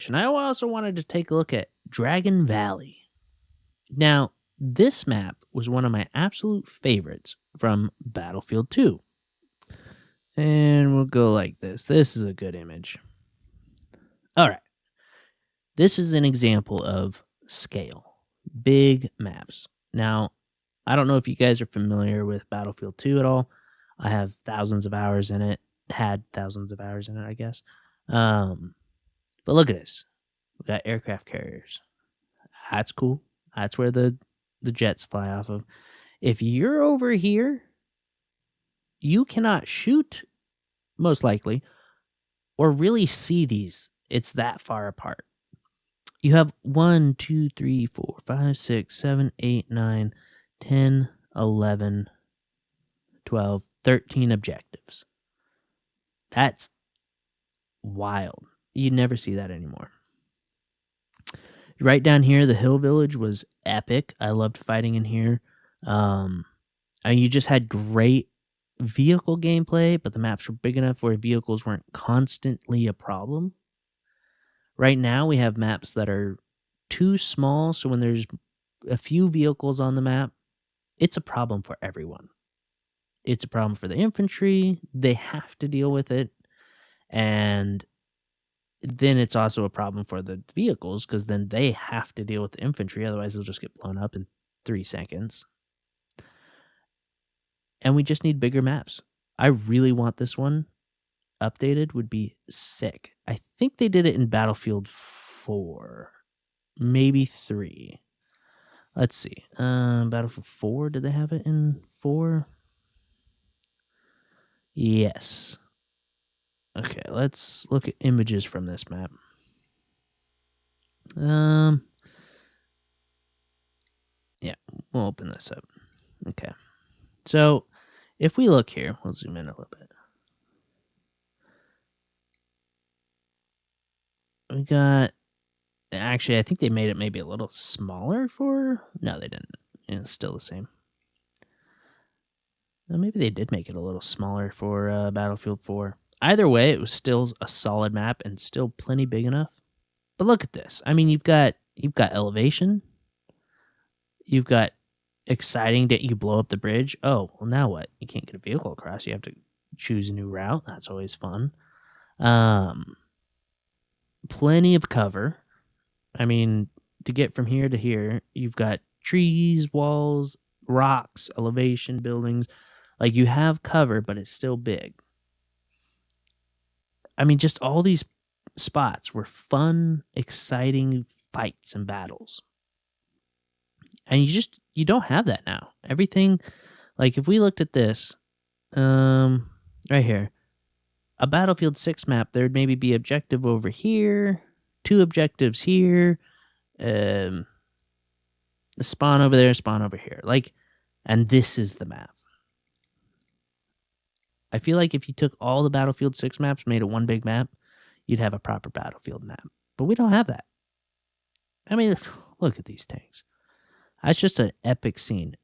and I also wanted to take a look at Dragon Valley. Now, this map was one of my absolute favorites from Battlefield 2. And we'll go like this. This is a good image. All right. This is an example of scale. Big maps. Now, I don't know if you guys are familiar with Battlefield 2 at all. I have thousands of hours in it. Had thousands of hours in it, I guess. But look at this. We got aircraft carriers. That's cool. That's where the jets fly off of. If you're over here, you cannot shoot, most likely, or really see these. It's that far apart. You have 1, 2, 3, 4, 5, 6, 7, 8, 9, 10, 11, 12, 13 objectives. That's wild. You never see that anymore. Right down here, the hill village was epic. I loved fighting in here. And you just had great vehicle gameplay, but the maps were big enough where vehicles weren't constantly a problem. Right now, we have maps that are too small, so when there's a few vehicles on the map, it's a problem for everyone. It's a problem for the infantry. They have to deal with it. And then it's also a problem for the vehicles because then they have to deal with the infantry. Otherwise, they'll just get blown up in 3 seconds. And we just need bigger maps. I really want this one updated. Would be sick. I think they did it in Battlefield 4. Maybe 3. Let's see. Battlefield 4, did they have it in 4? Yes. Okay, let's look at images from this map. Yeah, we'll open this up. Okay. So, if we look here, we'll zoom in a little bit. We got, actually, I think they made it maybe a little smaller for, no, they didn't. It's still the same. Well, maybe they did make it a little smaller for Battlefield 4. Either way, it was still a solid map and still plenty big enough. But look at this. I mean, you've got elevation. You've got exciting that you blow up the bridge. Oh, well, now what? You can't get a vehicle across. You have to choose a new route. That's always fun. Plenty of cover. I mean, to get from here to here, you've got trees, walls, rocks, elevation, buildings. Like, you have cover, but it's still big. I mean, just all these spots were fun, exciting fights and battles. And you don't have that now. Everything, like if we looked at this, right here, a Battlefield 6 map, there'd maybe be objective over here, 2 objectives here, a spawn over there, spawn over here. Like, and this is the map. I feel like if you took all the Battlefield 6 maps, made it one big map, you'd have a proper Battlefield map. But we don't have that. I mean, look at these tanks. That's just an epic scene.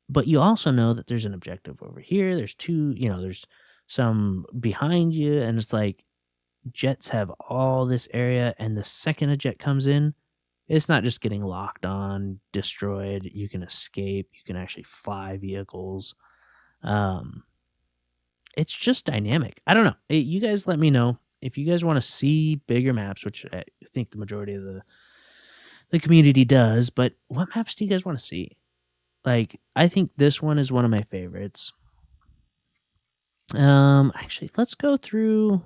But you also know that there's an objective over here. There's 2, there's some behind you. And it's like jets have all this area. And the second a jet comes in, it's not just getting locked on, destroyed. You can escape. You can actually fly vehicles. It's just dynamic. I don't know. You guys let me know if you guys want to see bigger maps, which I think the majority of the community does. But what maps do you guys want to see? Like, I think this one is one of my favorites. Actually, let's go through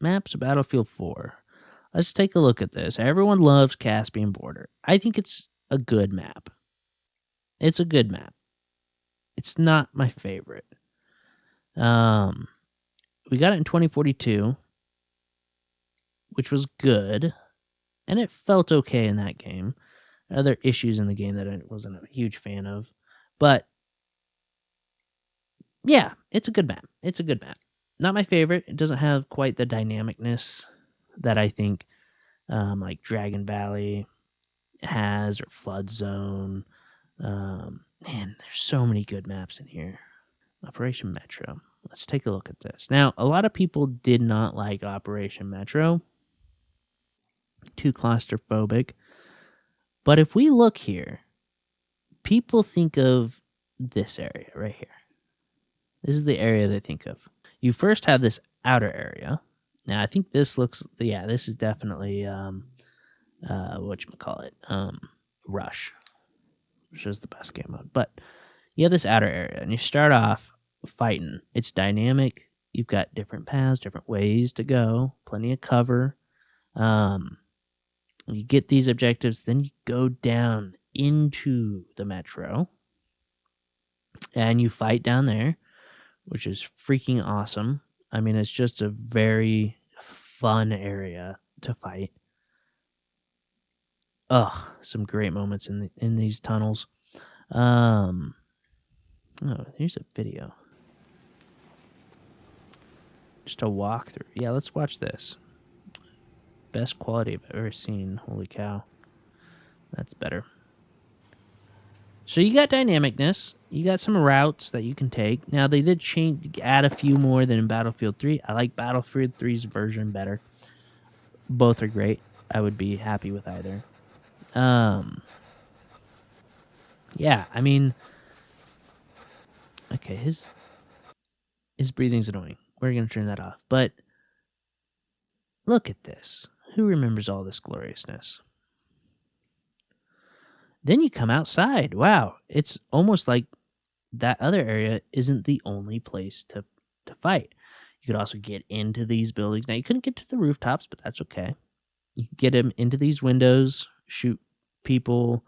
maps of Battlefield 4. Let's take a look at this. Everyone loves Caspian Border. I think it's a good map. It's a good map. It's not my favorite. We got it in 2042, which was good, and it felt okay in that game. Other issues in the game that I wasn't a huge fan of, but yeah, it's a good map. It's a good map. Not my favorite. It doesn't have quite the dynamicness that I think like Dragon Valley has, or Flood Zone. Man, there's so many good maps in here. Operation Metro. Let's take a look at this. Now, a lot of people did not like Operation Metro. too claustrophobic. But if we look here, people think of this area right here. This is the area they think of. You first have this outer area. Now, I think this looks, yeah, this is definitely, whatchamacallit, Rush, which is the best game mode. But you have this outer area, and you start off fighting. It's dynamic. You've got different paths, different ways to go, plenty of cover. You get these objectives, then you go down into the metro, and you fight down there, which is freaking awesome. I mean, it's just a very fun area to fight. Some great moments in these tunnels. Oh, here's a video. Just a walkthrough. Yeah, let's watch this. Best quality I've ever seen. Holy cow. That's better. So you got dynamicness. You got some routes that you can take. Now, they did add a few more than in Battlefield 3. I like Battlefield 3's version better. Both are great. I would be happy with either. Yeah, I mean, okay, his breathing's annoying. We're going to turn that off. But look at this. Who remembers all this gloriousness? Then you come outside. Wow, it's almost like that other area isn't the only place to fight. You could also get into these buildings. Now, you couldn't get to the rooftops, but that's okay. You can get them into these windows, shoot people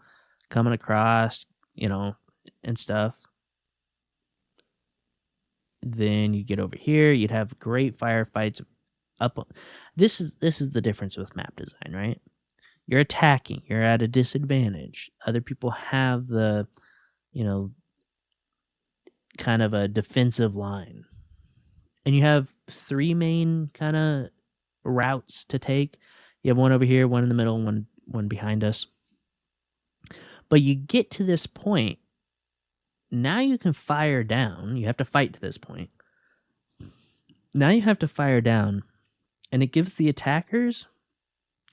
coming across, and stuff. Then you get over here. You'd have great firefights up. This is the difference with map design, right? You're attacking. You're at a disadvantage. Other people have the, kind of a defensive line. And you have 3 main kind of routes to take. You have one over here, one in the middle, one behind us. But you get to this point. Now you can fire down. You have to fight to this point. Now you have to fire down. And it gives the attackers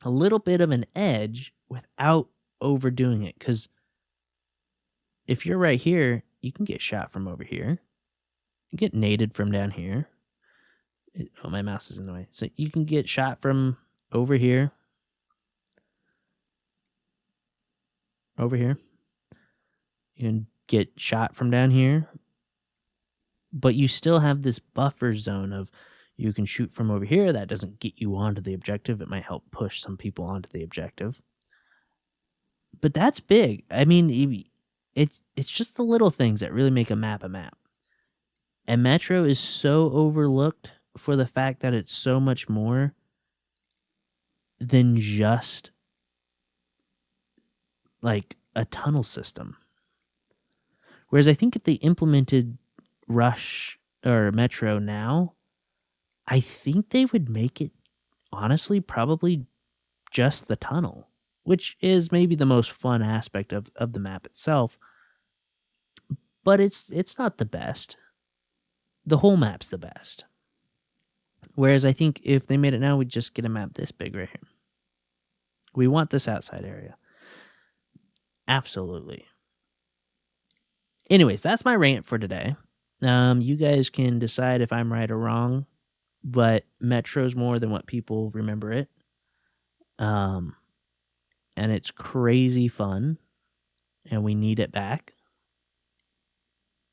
a little bit of an edge without overdoing it. Because if you're right here, you can get shot from over here. You get naded from down here. My mouse is in the way. So you can get shot from over here. Over here. You can get shot from down here. But you still have this buffer zone of you can shoot from over here. That doesn't get you onto the objective. It might help push some people onto the objective. But that's big. I mean, it's just the little things that really make a map a map. And Metro is so overlooked for the fact that it's so much more than just like a tunnel system. Whereas I think if they implemented Rush or Metro now, I think they would make it, honestly, probably just the tunnel, which is maybe the most fun aspect of the map itself. But it's not the best. The whole map's the best. Whereas I think if they made it now, we'd just get a map this big right here. We want this outside area. Absolutely. Anyways, that's my rant for today. You guys can decide if I'm right or wrong, but Metro's more than what people remember it. And it's crazy fun, and we need it back.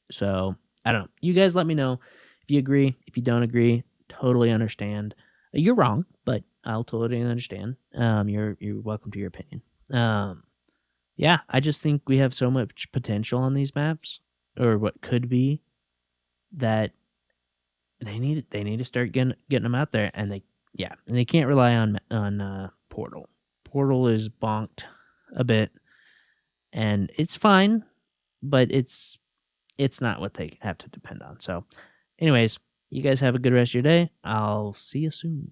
So, I don't know. You guys let me know if you agree, if you don't agree. Totally understand. You're wrong, but I'll totally understand. You're welcome to your opinion. Yeah, I just think we have so much potential on these maps, or what could be, that they need to start getting them out there, and they can't rely on Portal. Portal is bonked a bit, and it's fine, but it's not what they have to depend on. So, anyways, you guys have a good rest of your day. I'll see you soon.